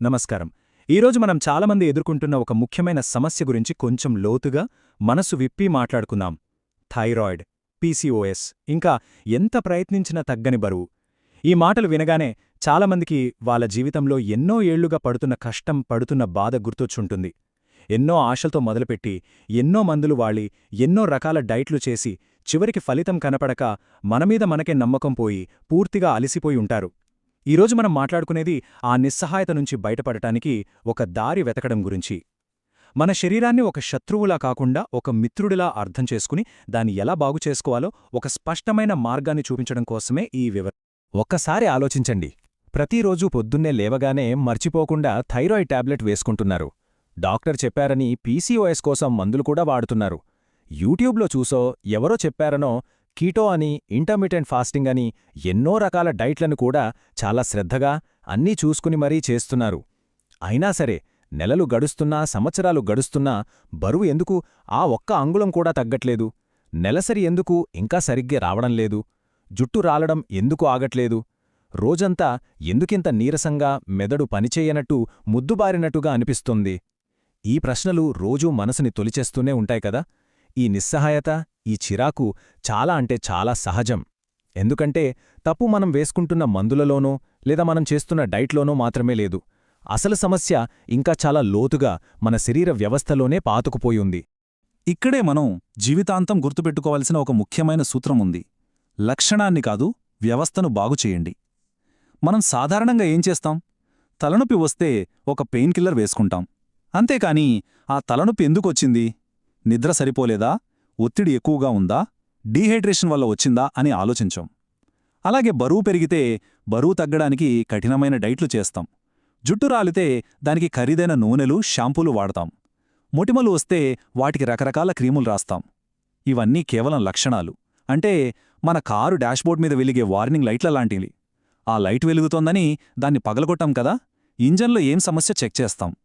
నమస్కారం. ఈరోజు మనం చాలామంది ఎదుర్కొంటున్న ఒక ముఖ్యమైన సమస్య గురించి కొంచెం లోతుగా మనసు విప్పి మాట్లాడుకుందాం. థైరాయిడ్, పీసీఓఎస్, ఇంకా ఎంత ప్రయత్నించినా తగ్గని బరువు. ఈ మాటలు వినగానే చాలామందికి వాళ్ళ జీవితంలో ఎన్నో ఏళ్లుగా పడుతున్న కష్టం, పడుతున్న బాధ గుర్తొచ్చుంటుంది. ఎన్నో ఆశలతో మొదలుపెట్టి, ఎన్నో మందులు వాడి, ఎన్నో రకాల డైట్లు చేసి, చివరికి ఫలితం కనపడక మనమీద మనకే నమ్మకం పోయి, పూర్తిగా అలిసిపోయి ఉంటారు. ఈరోజు మనం మాట్లాడుకునేది ఆ నిస్సహాయత నుంచి బయటపడటానికి ఒక దారి వెతకడం గురించి. మన శరీరాన్ని ఒక శత్రువులా కాకుండా ఒక మిత్రుడిలా అర్థం చేసుకుని దాన్ని ఎలా బాగు చేసుకోవాలో ఒక స్పష్టమైన మార్గాన్ని చూపించడం కోసమే ఈ వివరణ. ఒక్కసారి ఆలోచించండి. ప్రతిరోజూ పొద్దున్నే లేవగానే మర్చిపోకుండా థైరాయిడ్ టాబ్లెట్ వేసుకుంటున్నారు. డాక్టర్ చెప్పారని పీసీఓఎస్ కోసం మందులు కూడా వాడుతున్నారు. యూట్యూబ్లో చూసో ఎవరో చెప్పారనో కీటో అని, ఇంటర్మిటెంట్ ఫాస్టింగ్ అని ఎన్నో రకాల డైట్లను కూడా చాలా శ్రద్ధగా అన్నీ చూసుకుని మరీ చేస్తున్నారు. అయినా సరే నెలలు గడుస్తున్నా, సంవత్సరాలు గడుస్తున్నా బరువు ఎందుకు ఆ ఒక్క అంగుళం కూడా తగ్గట్లేదు? నెలసరి ఎందుకు ఇంకా సరిగ్గా రావడం లేదు? జుట్టు రాలడం ఎందుకు ఆగట్లేదు? రోజంతా ఎందుకింత నీరసంగా, మెదడు పనిచేయనట్టు, ముద్దుబారినట్టుగా అనిపిస్తుంది? ఈ ప్రశ్నలు రోజూ మనసుని తొలిచేస్తూనే ఉంటాయి కదా. ఈ నిస్సహాయత, ఈ చిరాకు చాలా అంటే చాలా సహజం. ఎందుకంటే తప్పు మనం వేసుకుంటున్న మందులలోనో లేదా మనం చేస్తున్న డైట్లోనో మాత్రమే లేదు. అసలు సమస్య ఇంకా చాలా లోతుగా మన శరీర వ్యవస్థలోనే పాతుకుపోయుంది. ఇక్కడే మనం జీవితాంతం గుర్తుపెట్టుకోవలసిన ఒక ముఖ్యమైన సూత్రముంది. లక్షణాన్ని కాదు, వ్యవస్థను బాగుచేయండి. మనం సాధారణంగా ఏం చేస్తాం? తలనొప్పి వస్తే ఒక పెయిన్ కిల్లర్ వేసుకుంటాం. అంతేకాని ఆ తలనొప్పి ఎందుకొచ్చింది? నిద్ర సరిపోలేదా? ఒత్తిడి ఎక్కువగా ఉందా? డీహైడ్రేషన్ వల్ల వచ్చిందా అని ఆలోచించాం. అలాగే బరువు పెరిగితే బరువు తగ్గడానికి కఠినమైన డైట్లు చేస్తాం. జుట్టు రాలితే దానికి ఖరీదైన నూనెలు, షాంపూలు వాడతాం. మొటిమలు వస్తే వాటికి రకరకాల క్రీములు రాస్తాం. ఇవన్నీ కేవలం లక్షణాలు. అంటే మన కారు డాష్బోర్డ్ మీద వెలిగే వార్నింగ్ లైట్ల లాంటివి. ఆ లైట్ వెలుగుతోందని దాన్ని పగలగొట్టాం కదా, ఇంజన్లో ఏం సమస్య చెక్ చేస్తాం.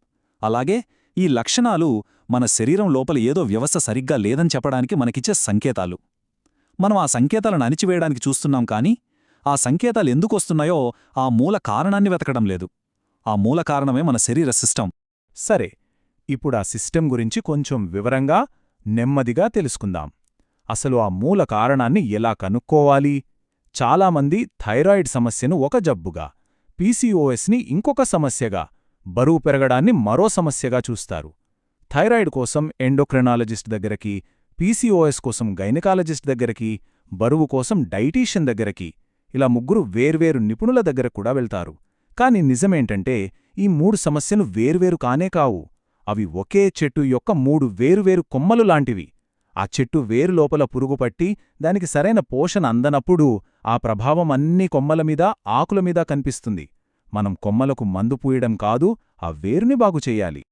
అలాగే ఈ లక్షణాలు మన శరీరం లోపల ఏదో వ్యవస్థ సరిగ్గా లేదని చెప్పడానికి మనకిచ్చే సంకేతాలు. మనం ఆ సంకేతాలను అణిచివేయడానికి చూస్తున్నాం కానీ ఆ సంకేతాలు ఎందుకొస్తున్నాయో ఆ మూల కారణాన్ని వెతకడం లేదు. ఆ మూల కారణమే మన శరీర సిస్టమ్. సరే, ఇప్పుడా సిస్టమ్ గురించి కొంచెం వివరంగా, నెమ్మదిగా తెలుసుకుందాం. అసలు ఆ మూల కారణాన్ని ఎలా కనుక్కోవాలి? చాలామంది థైరాయిడ్ సమస్యను ఒక జబ్బుగా, పీసీఓఎస్ని ఇంకొక సమస్యగా, బరువు పెరగడాన్ని మరో సమస్యగా చూస్తారు. థైరాయిడ్ కోసం ఎండోక్రినాలజిస్ట్ దగ్గరకి, పీసీఓఎస్ కోసం గైనకాలజిస్ట్ దగ్గరకి, బరువు కోసం డైటీషియన్ దగ్గరకి, ఇలా ముగ్గురు వేర్వేరు నిపుణుల దగ్గర కూడా వెళ్తారు. కాని నిజమేంటంటే ఈ మూడు సమస్యలు వేర్వేరు కానే కావు. అవి ఒకే చెట్టు యొక్క మూడు వేరువేరు కొమ్మలు లాంటివి. ఆ చెట్టు వేరు లోపల పురుగుపట్టి దానికి సరైన పోషణ అందనప్పుడు ఆ ప్రభావం అన్ని కొమ్మలమీద, ఆకులమీద కనిపిస్తుంది. మనం కొమ్మలకు మందు పూయడం కాదు, ఆ వేరుని బాగుచెయ్యాలి.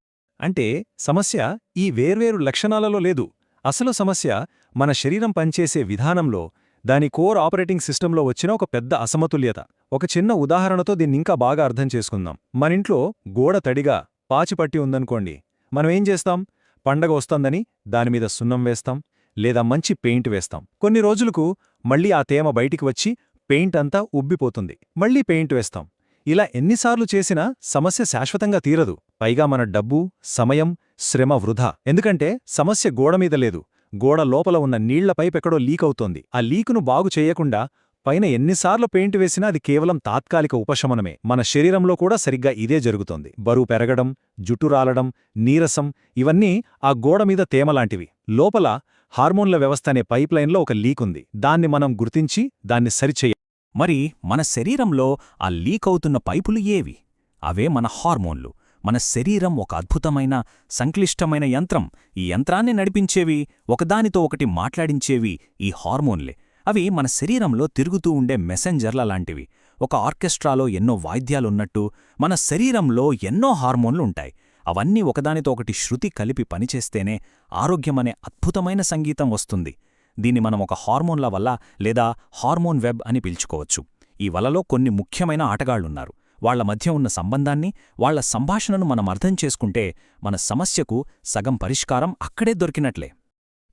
అంటే సమస్య ఈ వేర్వేరు లక్షణాలలో లేదు. అసలు సమస్య మన శరీరం పనిచేసే విధానంలో, దాని కోర్ ఆపరేటింగ్ సిస్టంలో వచ్చిన ఒక పెద్ద అసమతుల్యత. ఒక చిన్న ఉదాహరణతో దీన్నింకా బాగా అర్థం చేసుకుందాం. మనింట్లో గోడ తడిగా, పాచిపట్టి ఉందనుకోండి. మనమేం చేస్తాం? పండగ వస్తోందని దానిమీద సున్నం వేస్తాం, లేదా మంచి పెయింట్ వేస్తాం. కొన్ని రోజులకు మళ్ళీ ఆ తేమ బయటికి వచ్చి పెయింట్ అంతా ఉబ్బిపోతుంది. మళ్ళీ పెయింట్ వేస్తాం. ఇలా ఎన్నిసార్లు చేసినా సమస్య శాశ్వతంగా తీరదు. పైగా మన డబ్బు, సమయం, శ్రమ వృధా. ఎందుకంటే సమస్య గోడమీద లేదు, గోడ లోపల ఉన్న నీళ్ల పైపెక్కడో లీకవుతోంది. ఆ లీకును బాగు చేయకుండా పైన ఎన్నిసార్లు పెయింట్ వేసినా అది కేవలం తాత్కాలిక ఉపశమనమే. మన శరీరంలో కూడా సరిగ్గా ఇదే జరుగుతోంది. బరువు పెరగడం, జుట్టు రాలడం, నీరసం, ఇవన్నీ ఆ గోడమీద తేమలాంటివి. లోపల హార్మోన్ల వ్యవస్థ అనే పైప్లైన్లో ఒక లీకుంది. దాన్ని మనం గుర్తించి దాన్ని సరిచెయ్యాలి. మరి మన శరీరంలో ఆ లీకవుతున్న పైపులు ఏవి? అవే మన హార్మోన్లు. మన శరీరం ఒక అద్భుతమైన, సంక్లిష్టమైన యంత్రం. ఈ యంత్రాన్ని నడిపించేవి, ఒకదానితో ఒకటి మాట్లాడించేవి ఈ హార్మోన్లే. అవి మన శరీరంలో తిరుగుతూ ఉండే మెసెంజర్ల లాంటివి. ఒక ఆర్కెస్ట్రాలో ఎన్నో వాయిద్యాలున్నట్టు మన శరీరంలో ఎన్నో హార్మోన్లుంటాయి. అవన్నీ ఒకదానితో ఒకటి శృతి కలిపి పనిచేస్తేనే ఆరోగ్యమనే అద్భుతమైన సంగీతం వస్తుంది. దీన్ని మనం ఒక హార్మోన్ల వల్ల లేదా హార్మోన్ వెబ్ అని పిలుచుకోవచ్చు. ఈ వలలో కొన్ని ముఖ్యమైన ఆటగాళ్లున్నారు. వాళ్ల మధ్య ఉన్న సంబంధాన్ని, వాళ్ల సంభాషణను మనం అర్థం చేసుకుంటే మన సమస్యకు సగం పరిష్కారం అక్కడే దొరికినట్లే.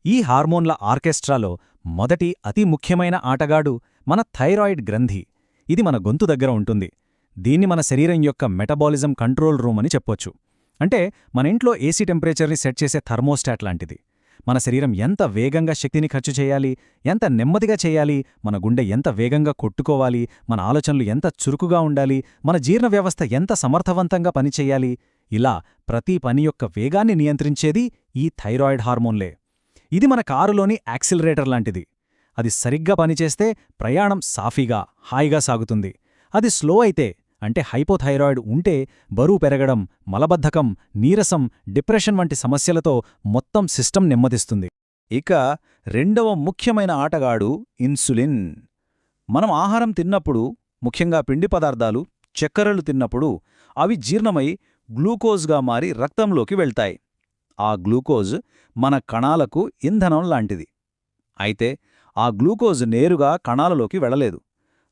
ఈ హార్మోన్ల ఆర్కెస్ట్రాలో మొదటి అతి ముఖ్యమైన ఆటగాడు మన థైరాయిడ్ గ్రంథి. ఇది మన గొంతు దగ్గర ఉంటుంది. దీన్ని మన శరీరం యొక్క మెటబాలిజం కంట్రోల్ రూమ్ అని చెప్పొచ్చు. అంటే మన ఇంట్లో ఏసీ టెంపరేచర్ని సెట్ చేసే థర్మోస్టాట్ లాంటిది. మన శరీరం ఎంత వేగంగా శక్తిని ఖర్చు చేయాలి, ఎంత నెమ్మదిగా చేయాలి, మన గుండె ఎంత వేగంగా కొట్టుకోవాలి, మన ఆలోచనలు ఎంత చురుకుగా ఉండాలి, మన జీర్ణ వ్యవస్థ ఎంత సమర్థవంతంగా పనిచేయాలి, ఇలా ప్రతి పని యొక్క వేగాన్ని నియంత్రించేది ఈ థైరాయిడ్ హార్మోన్లే. ఇది మన కారులోని యాక్సిలరేటర్ లాంటిది. అది సరిగ్గా పనిచేస్తే ప్రయాణం సాఫీగా, హాయిగా సాగుతుంది. అది స్లో అయితే, అంటే హైపోథైరాయిడ్ ఉంటే బరువు పెరగడం, మలబద్ధకం, నీరసం, డిప్రెషన్ వంటి సమస్యలతో మొత్తం సిస్టమ్ నెమ్మదిస్తుంది. ఇక రెండవ ముఖ్యమైన ఆటగాడు ఇన్సులిన్. మనం ఆహారం తిన్నప్పుడు, ముఖ్యంగా పిండి పదార్థాలు, చక్కెరలు తిన్నప్పుడు అవి జీర్ణమై గ్లూకోజ్గా మారి రక్తంలోకి వెళ్తాయి. ఆ గ్లూకోజ్ మన కణాలకు ఇంధనం లాంటిది. అయితే ఆ గ్లూకోజ్ నేరుగా కణాలలోకి వెళ్లలేదు.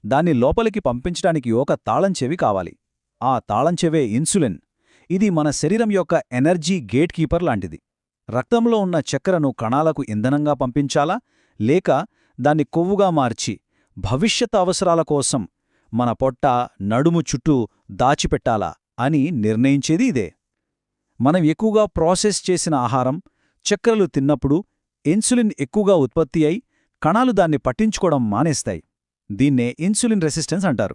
దాన్ని లోపలికి పంపించడానికి ఒక తాళంచెవి కావాలి. ఆ తాళంచెవే ఇన్సులిన్. ఇది మన శరీరం యొక్క ఎనర్జీ గేట్ కీపర్ లాంటిది. రక్తంలో ఉన్న చక్కెరను కణాలకు ఇంధనంగా పంపించాలా, లేక దాన్ని కొవ్వుగా మార్చి భవిష్యత్ అవసరాల కోసం మన పొట్ట, నడుము చుట్టూ దాచిపెట్టాలా అని నిర్ణయించేది ఇదే. మనం ఎక్కువగా ప్రాసెస్ చేసిన ఆహారం, చక్కెరలు తిన్నప్పుడు ఇన్సులిన్ ఎక్కువగా ఉత్పత్తి అయి కణాలు దాన్ని పట్టించుకోవడం మానేస్తాయి. దీన్నే ఇన్సులిన్ రెసిస్టెన్స్ అంటారు.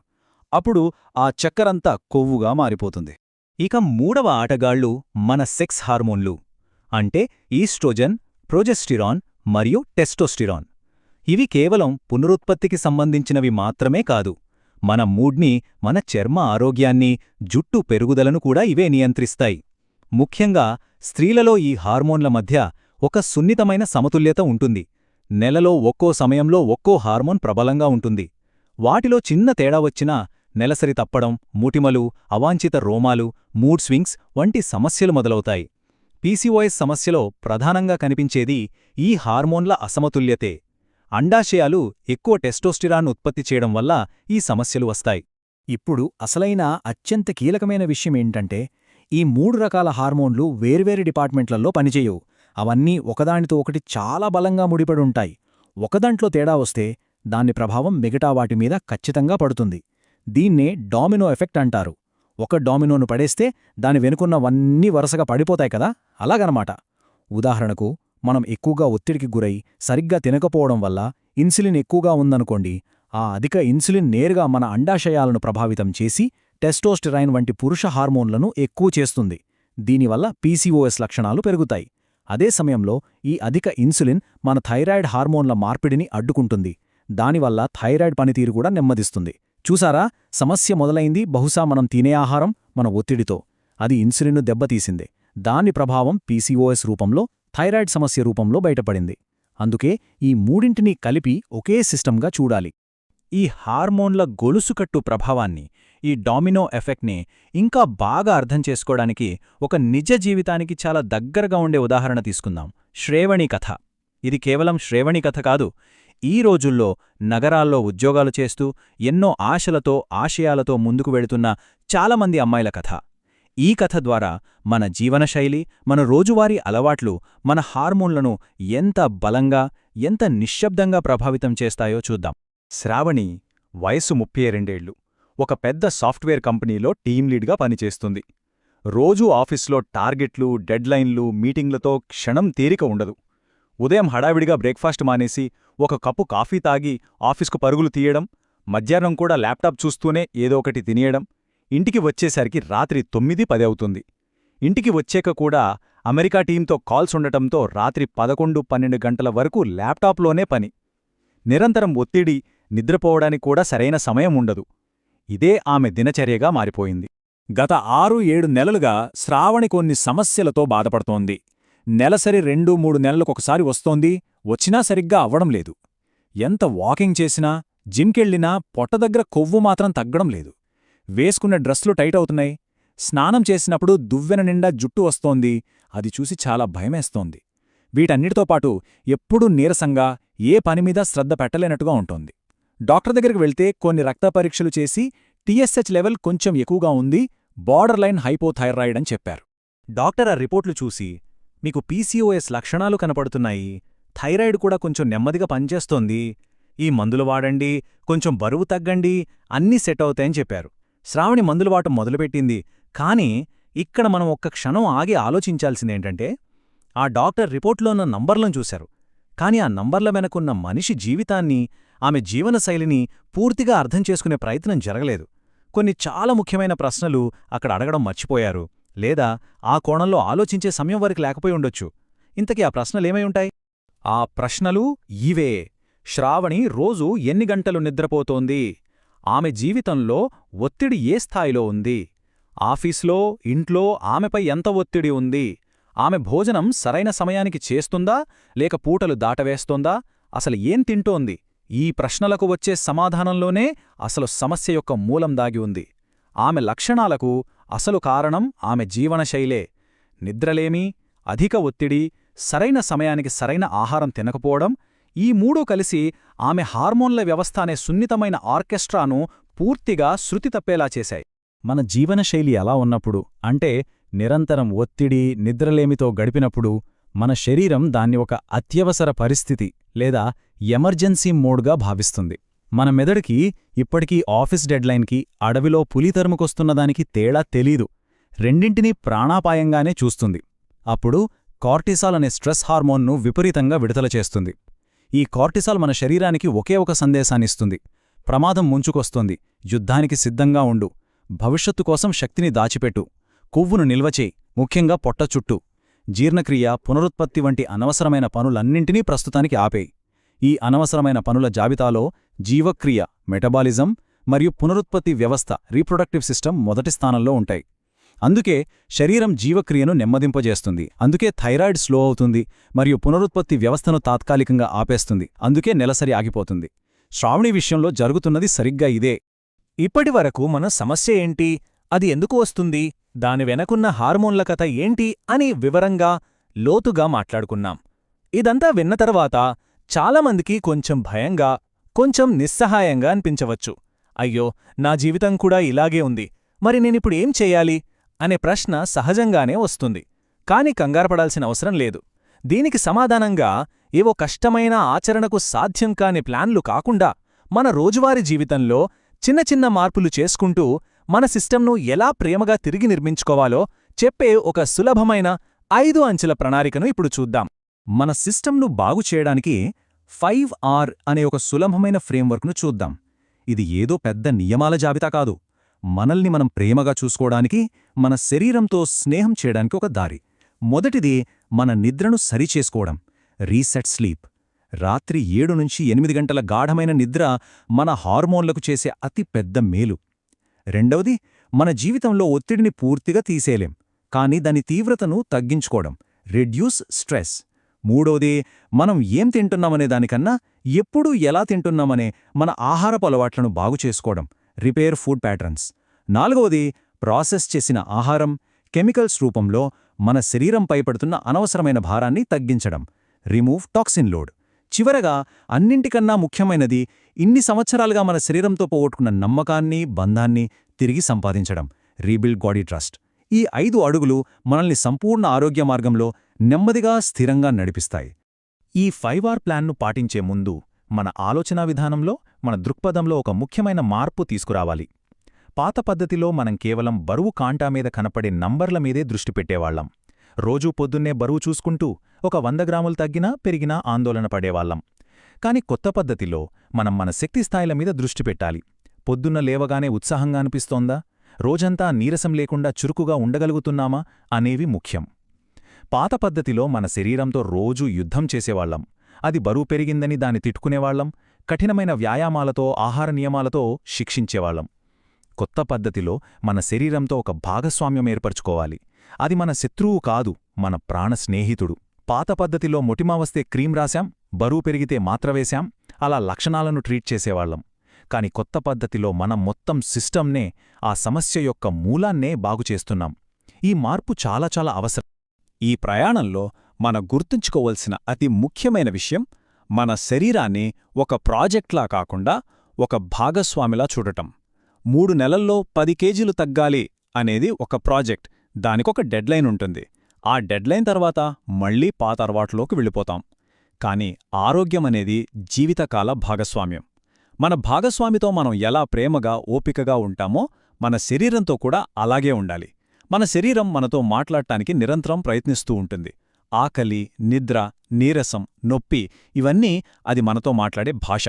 అప్పుడు ఆ చక్కెరంతా కొవ్వుగా మారిపోతుంది. ఇక మూడవ ఆటగాళ్లు మన సెక్స్ హార్మోన్లు, అంటే ఈస్ట్రోజన్, ప్రొజెస్టిరాన్ మరియు టెస్టోస్టిరాన్. ఇవి కేవలం పునరుత్పత్తికి సంబంధించినవి మాత్రమే కాదు, మన మూడ్ని, మన చర్మ ఆరోగ్యాన్ని, జుట్టు పెరుగుదలను కూడా ఇవే నియంత్రిస్తాయి. ముఖ్యంగా స్త్రీలలో ఈ హార్మోన్ల మధ్య ఒక సున్నితమైన సమతుల్యత ఉంటుంది. నెలలో ఒక్కో సమయంలో ఒక్కో హార్మోన్ ప్రబలంగా ఉంటుంది. వాటిలో చిన్న తేడా వచ్చినా నెలసరి తప్పడం, ముటిమలు, అవాంఛిత రోమాలు, మూడ్ స్వింగ్స్ వంటి సమస్యలు మొదలవుతాయి. పీసీఓఎస్ సమస్యలో ప్రధానంగా కనిపించేది ఈ హార్మోన్ల అసమతుల్యతే. అండాశయాలు ఎక్కువ టెస్టోస్టిరాన్ ఉత్పత్తి చేయడం వల్ల ఈ సమస్యలు వస్తాయి. ఇప్పుడు అసలైన అత్యంత కీలకమైన విషయమేంటంటే, ఈ 3 రకాల హార్మోన్లు వేర్వేరు డిపార్ట్మెంట్లలో పనిచేయవు. అవన్నీ ఒకదానితో ఒకటి చాలా బలంగా ముడిపడుంటాయి. ఒకదాంట్లో తేడా వస్తే దాని ప్రభావం మిగతా వాటి మీద ఖచ్చితంగా పడుతుంది. దీన్నే డామినో ఎఫెక్ట్ అంటారు. ఒక డామినోను పడేస్తే దాని వెనుకున్నవన్నీ వరుసగా పడిపోతాయి కదా, అలాగనమాట. ఉదాహరణకు, మనం ఎక్కువగా ఒత్తిడికి గురై సరిగ్గా తినకపోవడం వల్ల ఇన్సులిన్ ఎక్కువగా ఉందనుకోండి. ఆ అధిక ఇన్సులిన్ నేరుగా మన అండాశయాలను ప్రభావితం చేసి టెస్టోస్టెరైన్ వంటి పురుష హార్మోన్లను ఎక్కువ చేస్తుంది. దీనివల్ల పీసీఓఎస్ లక్షణాలు పెరుగుతాయి. అదే సమయంలో ఈ అధిక ఇన్సులిన్ మన థైరాయిడ్ హార్మోన్ల మార్పిడిని అడ్డుకుంటుంది. దానివల్ల థైరాయిడ్ పనితీరు కూడా నెమ్మదిస్తుంది. చూసారా, సమస్య మొదలైంది బహుశా మనం తినే ఆహారం, మన ఒత్తిడితో. అది ఇన్సులిన్ను దెబ్బతీసిందే. దాని ప్రభావం పీసీఓఎస్ రూపంలో, థైరాయిడ్ సమస్య రూపంలో బయటపడింది. అందుకే ఈ మూడింటినీ కలిపి ఒకే సిస్టంగా చూడాలి. ఈ హార్మోన్ల గొలుసుకట్టు ప్రభావాన్ని, ఈ డామినో ఎఫెక్ట్ని ఇంకా బాగా అర్థం చేసుకోవడానికి ఒక నిజ జీవితానికి చాలా దగ్గరగా ఉండే ఉదాహరణ తీసుకుందాం. శ్రేవణి కథ. ఇది కేవలం శ్రేవణి కథ కాదు. ఈ రోజుల్లో నగరాల్లో ఉద్యోగాలు చేస్తూ ఎన్నో ఆశలతో, ఆశయాలతో ముందుకు వెళుతున్న చాలామంది అమ్మాయిల కథ. ఈ కథ ద్వారా మన జీవనశైలి, మన రోజువారీ అలవాట్లు మన హార్మోన్లను ఎంత బలంగా, ఎంత నిశ్శబ్దంగా ప్రభావితం చేస్తాయో చూద్దాం. శ్రావణి వయసు 32 ఏళ్లు. ఒక పెద్ద సాఫ్ట్వేర్ కంపెనీలో టీం లీడ్గా పనిచేస్తుంది. రోజూ ఆఫీస్లో టార్గెట్లు, డెడ్లైన్లు, మీటింగ్లతో క్షణం తీరిక ఉండదు. ఉదయం హడావిడిగా బ్రేక్ఫాస్ట్ మానేసి ఒక కప్పు కాఫీ తాగి ఆఫీస్కు పరుగులు తీయడం, మధ్యాహ్నం కూడా ల్యాప్టాప్ చూస్తూనే ఏదో ఒకటి తినేయడం. ఇంటికి వచ్చేసరికి రాత్రి 9-10 అవుతుంది. ఇంటికి వచ్చాక కూడా అమెరికా టీంతో కాల్స్ ఉండటంతో రాత్రి 11-12 గంటల వరకు ల్యాప్టాప్లోనే పని. నిరంతరం ఒత్తిడి, నిద్రపోవడానికి కూడా సరైన సమయం ఉండదు. ఇదే ఆమె దినచర్యగా మారిపోయింది. గత 6-7 నెలలుగా శ్రావణి కొన్ని సమస్యలతో బాధపడుతోంది. నెలసరి 2-3 నెలలకొకసారి వస్తోంది, వచ్చినా సరిగ్గా అవ్వడం లేదు. ఎంత వాకింగ్ చేసినా, జిమ్కెళ్ళినా పొట్ట దగ్గర కొవ్వు మాత్రం తగ్గడం లేదు. వేసుకున్న డ్రెస్లు టైట్ అవుతున్నాయి. స్నానం చేసినప్పుడు దువ్వెన నిండా జుట్టు వస్తోంది. అది చూసి చాలా భయమేస్తోంది. వీటన్నిటితో పాటు ఎప్పుడూ నీరసంగా, ఏ పనిమీద శ్రద్ధ పెట్టలేనట్టుగా ఉంటోంది. డాక్టర్ దగ్గరికి వెళ్తే కొన్ని రక్త పరీక్షలు చేసి టీఎస్హెచ్ లెవెల్ కొంచెం ఎక్కువగా ఉంది, బార్డర్ లైన్ హైపోథైరాయిడ్ అని చెప్పారు. డాక్టర్ ఆ రిపోర్ట్లు చూసి, మీకు పీసీఓఎస్ లక్షణాలు కనపడుతున్నాయి, థైరాయిడ్ కూడా కొంచెం నెమ్మదిగా పనిచేస్తోంది, ఈ మందులు వాడండి, కొంచెం బరువు తగ్గండి, అన్నీ సెట్ అవుతాయని చెప్పారు. శ్రావణి మందుల వాటం మొదలుపెట్టింది. కానీ ఇక్కడ మనం ఒక్క క్షణం ఆగి ఆలోచించాల్సిందేంటంటే, ఆ డాక్టర్ రిపోర్ట్లో ఉన్న నంబర్లను చూశారు. కాని ఆ నంబర్ల వెనకున్న మనిషి జీవితాన్ని, ఆమె జీవనశైలిని పూర్తిగా అర్థం చేసుకునే ప్రయత్నం జరగలేదు. కొన్ని చాలా ముఖ్యమైన ప్రశ్నలు అక్కడ అడగడం మర్చిపోయారు, లేదా ఆ కోణంలో ఆలోచించే సమయం వారికి లేకపోయి ఉండొచ్చు. ఇంతకీ ఆ ప్రశ్నలేమై ఉంటాయి? ఆ ప్రశ్నలు ఇవే: శ్రావణి రోజు ఎన్ని గంటలు నిద్రపోతోంది? ఆమె జీవితంలో ఒత్తిడి ఏ స్థాయిలో ఉంది? ఆఫీస్లో, ఇంట్లో ఆమెపై ఎంత ఒత్తిడి ఉంది? ఆమె భోజనం సరైన సమయానికి చేస్తుందా, లేక పూటలు దాటవేస్తోందా? అసలు ఏం తింటోంది? ఈ ప్రశ్నలకు వచ్చే సమాధానంలోనే అసలు సమస్య యొక్క మూలం దాగి ఉంది. ఆమె లక్షణాలకు అసలు కారణం ఆమె జీవనశైలే. నిద్రలేమి, అధిక ఒత్తిడి, సరైన సమయానికి సరైన ఆహారం తినకపోవడం, ఈ మూడూ కలిసి ఆమె హార్మోన్ల వ్యవస్థ అనే సున్నితమైన ఆర్కెస్ట్రాను పూర్తిగా శృతి తప్పేలా చేశాయి. మన జీవనశైలి ఎలా ఉన్నప్పుడు, అంటే నిరంతరం ఒత్తిడి, నిద్రలేమితో గడిపినప్పుడు, మన శరీరం దాన్ని ఒక అత్యవసర పరిస్థితి లేదా ఎమర్జెన్సీ మోడ్గా భావిస్తుంది. మన మెదడుకి ఇప్పటికీ ఆఫీస్ డెడ్లైన్కి, అడవిలో పులి తరుముకొస్తున్నదానికి తేడా తెలీదు. రెండింటినీ ప్రాణాపాయంగానే చూస్తుంది. అప్పుడు కార్టిసాల్ అనే స్ట్రెస్ హార్మోన్ను విపరీతంగా విడుదల చేస్తుంది. ఈ కార్టిసాల్ మన శరీరానికి ఒకే ఒక సందేశాన్నిస్తుంది: ప్రమాదం ముంచుకొస్తోంది, యుద్ధానికి సిద్ధంగా ఉండు, భవిష్యత్తు కోసం శక్తిని దాచిపెట్టు, కొవ్వును నిల్వచేయి, ముఖ్యంగా పొట్ట చుట్టూ. జీర్ణక్రియ, పునరుత్పత్తి వంటి అనవసరమైన పనులన్నింటినీ ప్రస్తుతానికి ఆపేయి. ఈ అనవసరమైన పనుల జాబితాలో జీవక్రియ, మెటబాలిజం మరియు పునరుత్పత్తి వ్యవస్థ, రీప్రొడక్టివ్ సిస్టమ్ మొదటి స్థానంలో ఉంటాయి. అందుకే శరీరం జీవక్రియను నెమ్మదింపజేస్తుంది, అందుకే థైరాయిడ్ స్లో అవుతుంది మరియు పునరుత్పత్తి వ్యవస్థను తాత్కాలికంగా ఆపేస్తుంది, అందుకే నెలసరి ఆగిపోతుంది. శ్రావణి విషయంలో జరుగుతున్నది సరిగ్గా ఇదే. ఇప్పటివరకు మన సమస్య ఏంటి, అది ఎందుకు వస్తుంది, దాని వెనకున్న హార్మోన్ల కథ ఏంటి అని వివరంగా, లోతుగా మాట్లాడుకున్నాం. ఇదంతా విన్న తర్వాత చాలామందికి కొంచెం భయంగా, కొంచెం నిస్సహాయంగా అనిపించవచ్చు. అయ్యో, నా జీవితం కూడా ఇలాగే ఉంది, మరి నేనిప్పుడు ఏం చెయ్యాలి అనే ప్రశ్న సహజంగానే వస్తుంది. కాని కంగారపడాల్సిన అవసరం లేదు. దీనికి సమాధానంగా ఏవో కష్టమైన, ఆచరణకు సాధ్యం కాని ప్లాన్లు కాకుండా, మన రోజువారీ జీవితంలో చిన్న చిన్న మార్పులు చేసుకుంటూ మన సిస్టమ్ను ఎలా ప్రేమగా తిరిగి నిర్మించుకోవాలో చెప్పే ఒక సులభమైన 5 అంచెల ప్రణాళికను ఇప్పుడు చూద్దాం. మన సిస్టమ్ను బాగుచేయడానికి 5R అనే ఒక సులభమైన ఫ్రేమ్వర్క్ను చూద్దాం. ఇది ఏదో పెద్ద నియమాల జాబితా కాదు. మనల్ని మనం ప్రేమగా చూసుకోవడానికి, మన శరీరంతో స్నేహం చేయడానికి ఒక దారి. మొదటిది మన నిద్రను సరిచేసుకోవడం, రీసెట్ స్లీప్. రాత్రి 7 నుంచి 8 గంటల గాఢమైన నిద్ర మన హార్మోన్లకు చేసే అతి పెద్ద మేలు. రెండవది, మన జీవితంలో ఒత్తిడిని పూర్తిగా తీసేయలేం, కానీ దాని తీవ్రతను తగ్గించుకోవడం, రెడ్యూస్ స్ట్రెస్. మూడోది, మనం ఏం తింటున్నామనే దానికన్నా ఎప్పుడూ ఎలా తింటున్నామనే మన ఆహారపు అలవాట్లను బాగుచేసుకోవడం, రిపేర్ ఫుడ్ ప్యాటర్న్స్. నాలుగవది, ప్రాసెస్ చేసిన ఆహారం, కెమికల్స్ రూపంలో మన శరీరంపై పడుతున్న అనవసరమైన భారాన్ని తగ్గించడం, రిమూవ్ టాక్సిన్ లోడ్. చివరగా, అన్నింటికన్నా ముఖ్యమైనది, ఇన్ని సంవత్సరాలుగా మన శరీరంతో పోగొట్టుకున్న నమ్మకాన్ని, బంధాన్ని తిరిగి సంపాదించడం, రీబిల్డ్ బాడీ ట్రస్ట్. ఈ 5 అడుగులు మనల్ని సంపూర్ణ ఆరోగ్య మార్గంలో నెమ్మదిగా, స్థిరంగా నడిపిస్తాయి. ఈ 5R ప్లాన్ను పాటించే ముందు మన ఆలోచనా విధానంలో, మన దృక్పథంలో ఒక ముఖ్యమైన మార్పు తీసుకురావాలి. పాత పద్ధతిలో మనం కేవలం బరువు కాంటా మీద కనపడే నంబర్ల మీదే దృష్టి పెట్టేవాళ్లం. రోజూ పొద్దున్నే బరువు చూసుకుంటూ ఒక 100 గ్రాములు తగ్గినా పెరిగినా ఆందోళన పడేవాళ్లం. కాని కొత్త పద్ధతిలో మనం మన శక్తి స్థాయిల మీద దృష్టి పెట్టాలి. పొద్దున్న లేవగానే ఉత్సాహంగా అనిపిస్తోందా, రోజంతా నీరసం లేకుండా చురుకుగా ఉండగలుగుతున్నామా అనేవి ముఖ్యం. పాత పద్ధతిలో మన శరీరంతో రోజూ యుద్ధం చేసేవాళ్లం. అది బరువు పెరిగిందని దాన్ని తిట్టుకునేవాళ్లం, కఠినమైన వ్యాయామాలతో, ఆహార నియమాలతో శిక్షించేవాళ్లం. కొత్త పద్ధతిలో మన శరీరంతో ఒక భాగస్వామ్యం ఏర్పరచుకోవాలి. అది మన శత్రువు కాదు, మన ప్రాణ స్నేహితుడు. పాత పద్ధతిలో మొటిమా వస్తే క్రీం రాశాం, బరువు పెరిగితే మాత్ర వేశాం, అలా లక్షణాలను ట్రీట్ చేసేవాళ్లం. కాని కొత్త పద్ధతిలో మనం మొత్తం సిస్టమ్నే, ఆ సమస్య యొక్క మూలాన్నే బాగుచేస్తున్నాం. ఈ మార్పు చాలా చాలా అవసరం. ఈ ప్రయాణంలో మన గుర్తుంచుకోవలసిన అతి ముఖ్యమైన విషయం, మన శరీరాన్ని ఒక ప్రాజెక్ట్లా కాకుండా ఒక భాగస్వామిలా చూడటం. 3 నెలల్లో 10 కేజీలు తగ్గాలి అనేది ఒక ప్రాజెక్ట్, దానికొక డెడ్లైన్ ఉంటుంది. ఆ డెడ్లైన్ తర్వాత మళ్లీ పాత అలవాట్లోకి వెళ్ళిపోతాం. కాని ఆరోగ్యమనేది జీవితకాల భాగస్వామ్యం. మన భాగస్వామితో మనం ఎలా ప్రేమగా, ఓపికగా ఉంటామో, మన శరీరంతో కూడా అలాగే ఉండాలి. మన శరీరం మనతో మాట్లాడటానికి నిరంతరం ప్రయత్నిస్తూ ఉంటుంది. ఆకలి, నిద్ర, నీరసం, నొప్పి ఇవన్నీ అది మనతో మాట్లాడే భాష.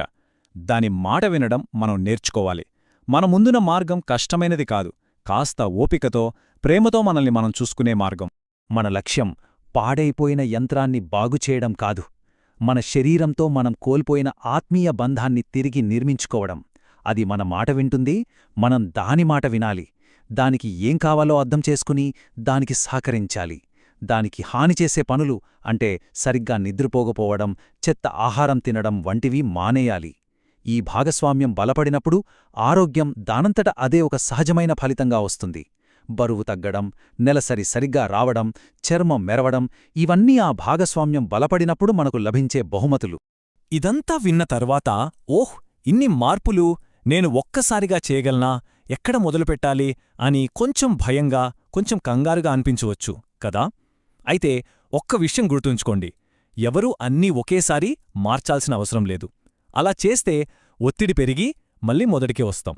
దాని మాట వినడం మనం నేర్చుకోవాలి. మన ముందున మార్గం కష్టమైనది కాదు, కాస్త ఓపికతో, ప్రేమతో మనల్ని మనం చూసుకునే మార్గం. మన లక్ష్యం పాడైపోయిన యంత్రాన్ని బాగుచేయడం కాదు, మన శరీరంతో మనం కోల్పోయిన ఆత్మీయ బంధాన్ని తిరిగి నిర్మించుకోవడం. అది మన మాట వింటుంది, మనం దాని మాట వినాలి. దానికి ఏం కావాలో అర్థం చేసుకుని దానికి సహకరించాలి. దానికి హాని చేసే పనులు అంటే సరిగ్గా నిద్రపోకపోవడం, చెత్త ఆహారం తినడం వంటివి మానేయాలి. ఈ భాగస్వామ్యం బలపడినప్పుడు ఆరోగ్యం దానంతట అదే ఒక సహజమైన ఫలితంగా వస్తుంది. బరువు తగ్గడం, నెలసరి సరిగ్గా రావడం, చర్మం మెరవడం ఇవన్నీ ఆ భాగస్వామ్యం బలపడినప్పుడు మనకు లభించే బహుమతులు. ఇదంతా విన్న తర్వాత ఓహ్, ఇన్ని మార్పులు నేను ఒక్కసారిగా చేయగలనా, ఎక్కడ మొదలుపెట్టాలి అని కొంచెం భయంగా, కొంచెం కంగారుగా అనిపించవచ్చు కదా. అయితే ఒక్క విషయం గుర్తుంచుకోండి, ఎవరూ అన్నీ ఒకేసారి మార్చాల్సిన అవసరం లేదు. అలా చేస్తే ఒత్తిడి పెరిగి మళ్ళీ మొదటికే వస్తాం.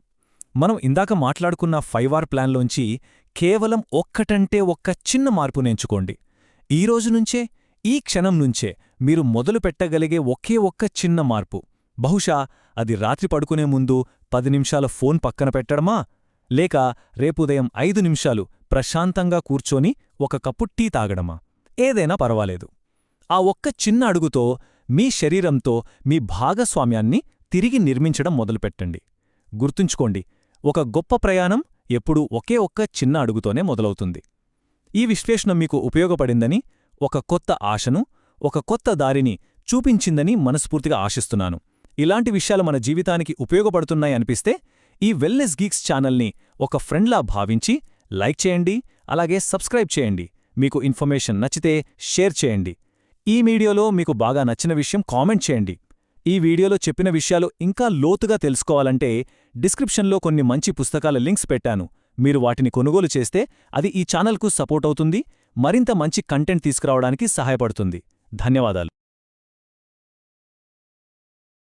మనం ఇందాక మాట్లాడుకున్న 5R ప్లాన్లోంచి కేవలం ఒక్కటంటే ఒక్క చిన్న మార్పు నేర్చుకోండి. ఈరోజునుంచే, ఈ క్షణం నుంచే మీరు మొదలు పెట్టగలిగే ఒకే ఒక్క చిన్న మార్పు. బహుశా అది రాత్రి పడుకునే ముందు 10 నిమిషాల ఫోన్ పక్కన పెట్టడమా, లేక రేపుదయం 5 నిమిషాలు ప్రశాంతంగా కూర్చొని ఒక కప్పు టీ తాగడమా, ఏదైనా పర్వాలేదు. ఆ ఒక్క చిన్న అడుగుతో మీ శరీరంతో మీ భాగస్వామ్యాన్ని తిరిగి నిర్మించడం మొదలుపెట్టండి. గుర్తుంచుకోండి, ఒక గొప్ప ప్రయాణం ఎప్పుడూ ఒకే ఒక్క చిన్న అడుగుతోనే మొదలవుతుంది. ఈ విశ్లేషణ మీకు ఉపయోగపడిందని, ఒక కొత్త ఆశను, ఒక కొత్త దారిని చూపించిందని మనస్ఫూర్తిగా ఆశిస్తున్నాను. ఇలాంటి విషయాలు మన జీవితానికి ఉపయోగపడుతున్నాయి అనిపిస్తే ఈ వెల్నెస్ గీక్స్ ఛానల్ని ఒక ఫ్రెండ్లా భావించి లైక్ చేయండి, అలాగే సబ్స్క్రైబ్ చేయండి. మీకు ఇన్ఫర్మేషన్ నచ్చితే షేర్ చేయండి. ఈ వీడియోలో మీకు బాగా నచ్చిన విషయం కామెంట్ చేయండి. ఈ వీడియోలో చెప్పిన విషయాలు ఇంకా లోతుగా తెలుసుకోవాలంటే డిస్క్రిప్షన్లో కొన్ని మంచి పుస్తకాల లింక్స్ పెట్టాను. మీరు వాటిని కొనుగోలు చేస్తే అది ఈ ఛానల్కు సపోర్ట్ అవుతుంది, మరింత మంచి కంటెంట్ తీసుకురావడానికి సహాయపడుతుంది. ధన్యవాదాలు.